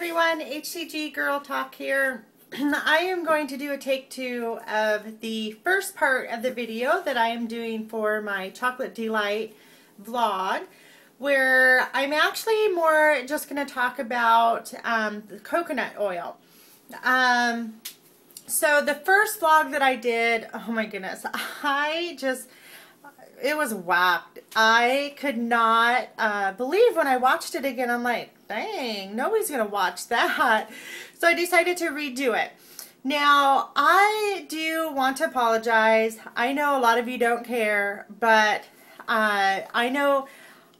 everyone, HCG Girl Talk here. I am going to do a take two of the first part of the video that I am doing for my Chocolate Delight vlog, where I'm actually more just going to talk about the coconut oil. So the first vlog that I did, oh my goodness, it was whacked. I could not believe when I watched it again. I'm like, dang, nobody's going to watch that. So I decided to redo it. Now, I do want to apologize. I know a lot of you don't care, but I know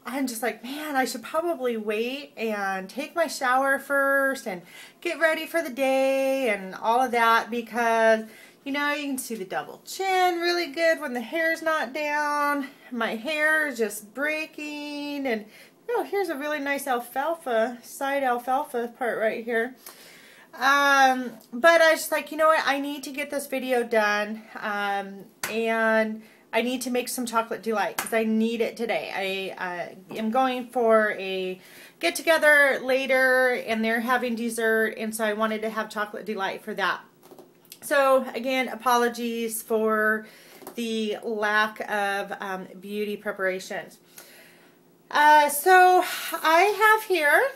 I'm just like, man, I should probably wait and take my shower first and get ready for the day and all of that, because you know, you can see the double chin really good when the hair's not down. My hair is just breaking. And oh, here's a really nice alfalfa, side alfalfa part right here. But I was like, you know what, I need to get this video done. And I need to make some chocolate delight because I need it today. I am going for a get together later and they're having dessert, and so I wanted to have chocolate delight for that. So again, apologies for the lack of beauty preparations. So I have here,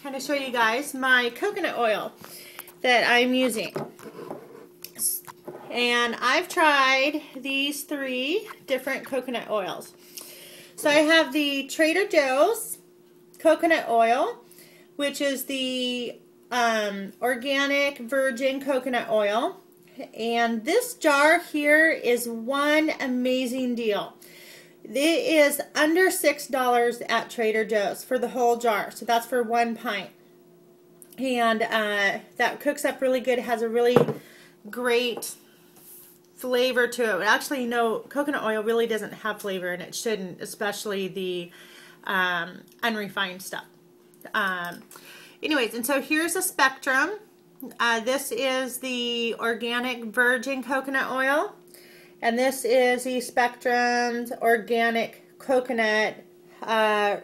kind of show you guys, my coconut oil that I'm using. And I've tried these 3 different coconut oils. So I have the Trader Joe's coconut oil, which is the organic virgin coconut oil, and this jar here is one amazing deal. It is under $6 at Trader Joe's for the whole jar, so that's for 1 pint, and that cooks up really good. It has a really great flavor to it. Actually, no, coconut oil really doesn't have flavor, and it shouldn't, especially the unrefined stuff. Anyways, and so here's a spectrum. This is the organic virgin coconut oil, and this is the Spectrum's organic coconut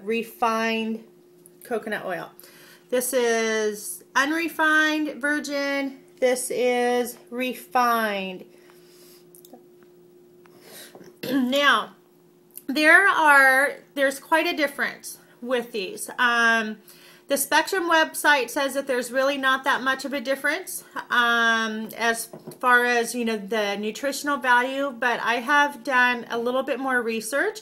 refined coconut oil. This is unrefined virgin. This is refined. Now, there's quite a difference with these. The Spectrum website says that there's really not that much of a difference as far as, you know, the nutritional value, but I have done a little bit more research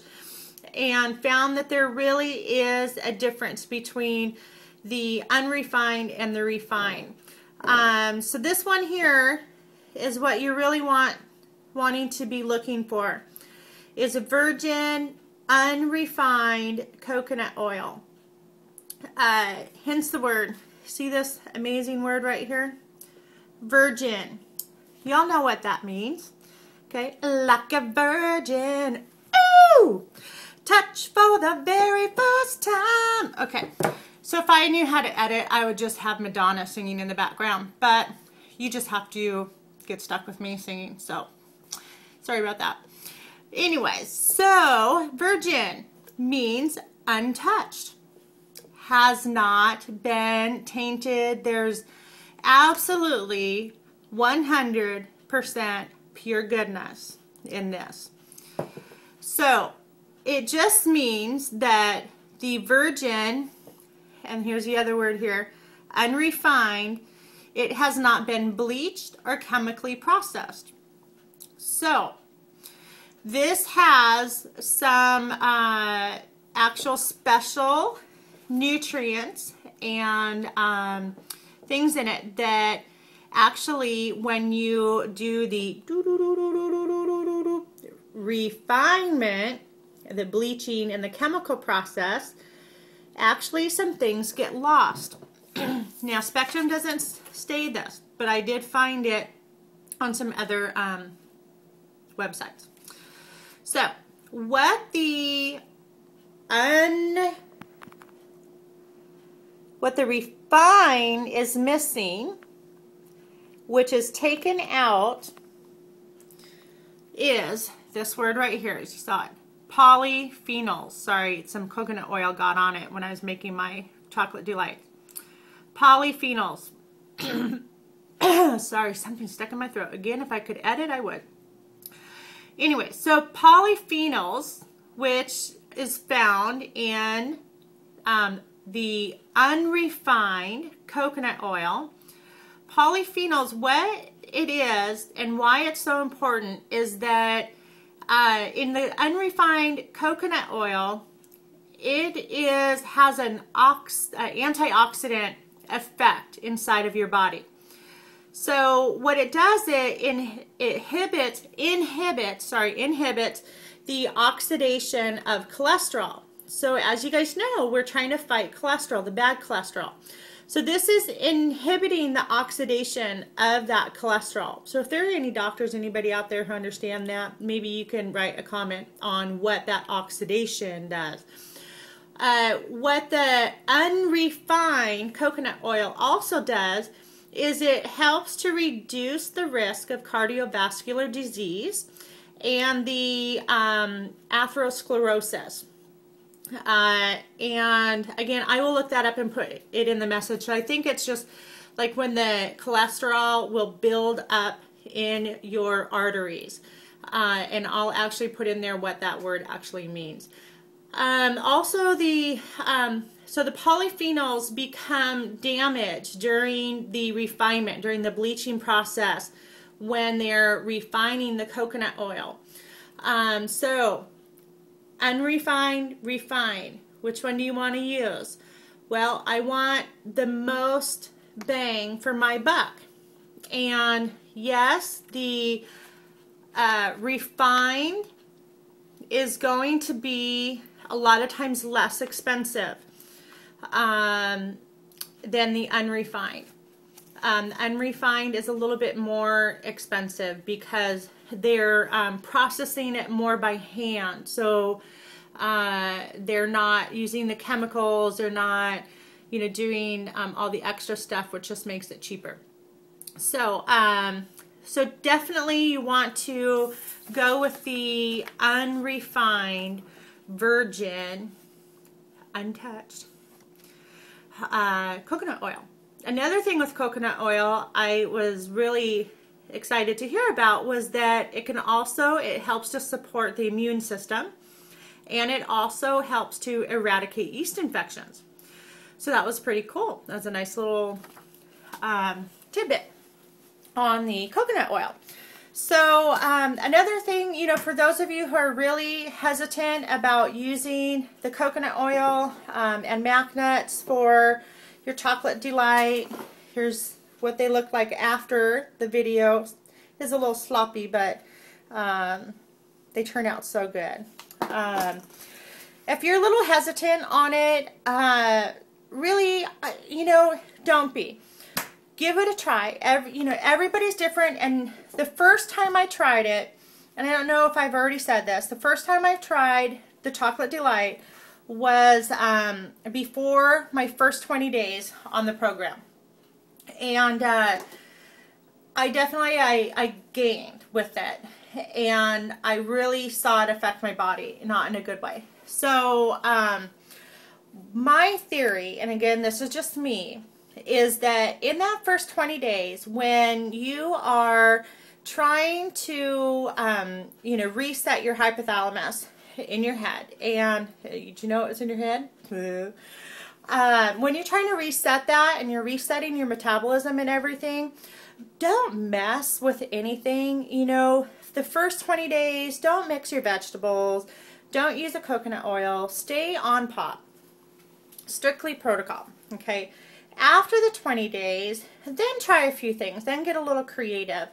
and found that there really is a difference between the unrefined and the refined. So this one here is what you really wanting to be looking for, is a virgin unrefined coconut oil. Hence the word. See this amazing word right here? Virgin. Y'all know what that means. Okay? Like a virgin. Ooh! Touch for the very first time. Okay. So if I knew how to edit, I would just have Madonna singing in the background. But you just have to get stuck with me singing. So, sorry about that. Anyways, so virgin means untouched. Has not been tainted. There's absolutely 100% pure goodness in this. So it just means that the virgin, and here's the other word here, unrefined, it has not been bleached or chemically processed. So this has some actual special nutrients and things in it that actually, when you do the refinement, the bleaching and the chemical process, actually some things get lost. Now, Spectrum doesn't say this, but I did find it on some other websites. So what the refined is missing, which is taken out, is this word right here, as you saw it, polyphenols. Sorry, some coconut oil got on it when I was making my chocolate delight. polyphenols. Sorry, something stuck in my throat. Again, if I could edit, I would. Anyway, so polyphenols, which is found in the unrefined coconut oil. Polyphenols, what it is and why it's so important is that in the unrefined coconut oil, it has an antioxidant effect inside of your body. So what it does, it inhibits the oxidation of cholesterol. So as you guys know, we're trying to fight cholesterol, the bad cholesterol. So this is inhibiting the oxidation of that cholesterol. So if there are any doctors, anybody out there who understand that, maybe you can write a comment on what that oxidation does. What the unrefined coconut oil also does is it helps to reduce the risk of cardiovascular disease and the atherosclerosis. And again, I will look that up and put it in the message. So I think it's just like when the cholesterol will build up in your arteries. And I'll actually put in there what that word actually means. Also, so the polyphenols become damaged during the refinement, during the bleaching process when they're refining the coconut oil. So unrefined, refined. Which one do you want to use? Well, I want the most bang for my buck. And yes, the refined is going to be a lot of times less expensive than the unrefined. Unrefined is a little bit more expensive because they're processing it more by hand. So they're not using the chemicals, they're not, doing all the extra stuff, which just makes it cheaper. So, so definitely you want to go with the unrefined, virgin, untouched coconut oil. Another thing with coconut oil I was really excited to hear about was that it helps to support the immune system, and it also helps to eradicate yeast infections. So that was pretty cool. That's a nice little tidbit on the coconut oil. So another thing, for those of you who are really hesitant about using the coconut oil and mac nuts for your chocolate delight, here's what they look like after the video. It's a little sloppy, but they turn out so good. If you're a little hesitant on it, really, don't be. Give it a try. Everybody's different, and the first time I tried it, and I don't know if I've already said this, the first time I tried the Chocolate Delight was before my first 20 days on the program. And I gained with it, and I really saw it affect my body, not in a good way. So my theory, and again, this is just me, is that in that first 20 days, when you are trying to, reset your hypothalamus in your head, and did you know it was in your head? When you're trying to reset that and you're resetting your metabolism and everything, don't mess with anything. The first 20 days, don't mix your vegetables, don't use a coconut oil, stay on POP, strictly protocol, okay? After the 20 days, then try a few things, then get a little creative.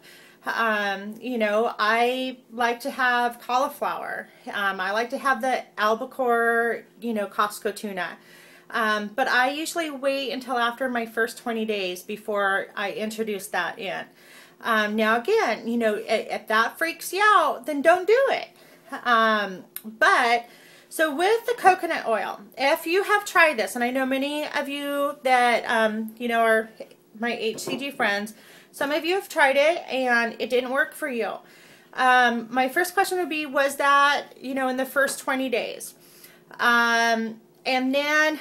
I like to have cauliflower. I like to have the albacore, Costco tuna. But I usually wait until after my first 20 days before I introduce that in. Now again, if that freaks you out, then don't do it. So with the coconut oil, if you have tried this, and I know many of you that, are my HCG friends, some of you have tried it and it didn't work for you. My first question would be, was that, in the first 20 days? And then,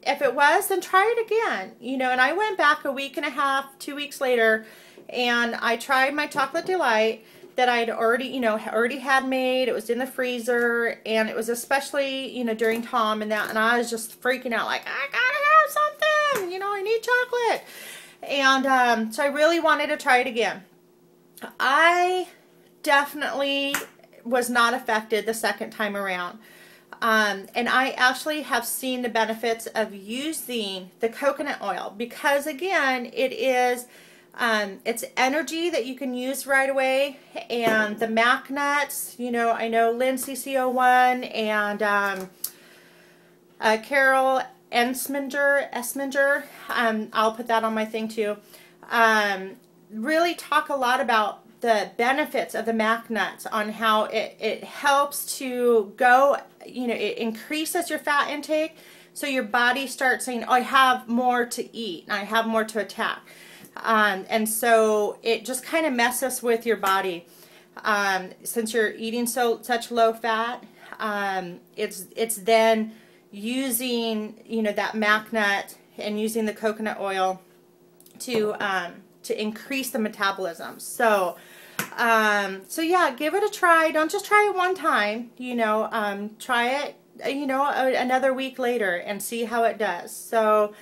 if it was, then try it again. You know, and I went back a week and a half, 2 weeks later, and I tried my chocolate delight that I'd already, you know, already had made. It was in the freezer, and it was especially, you know, during Tom and that, and I was just freaking out like, I gotta have something, you know, I need chocolate. And so I really wanted to try it again. I definitely was not affected the second time around. And I actually have seen the benefits of using the coconut oil because, again, it is it's energy that you can use right away. And the mac nuts, you know, I know Lynn CCO1 and Carol Esminger, I'll put that on my thing too, really talk a lot about the benefits of the mac nuts, on how it helps to go, you know, it increases your fat intake, so your body starts saying, oh, I have more to eat, and I have more to attack. And so it just kind of messes with your body. Since you're eating such low fat, it's then using, you know, that mac nut and using the coconut oil to increase the metabolism. So yeah, give it a try. Don't just try it one time, you know, try it, you know, another week later and see how it does. So,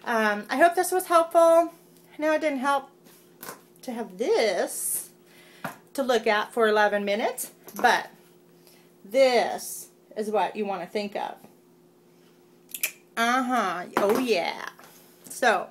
I hope this was helpful. I know it didn't help to have this to look at for 11 minutes, but this is what you want to think of. Oh yeah. So,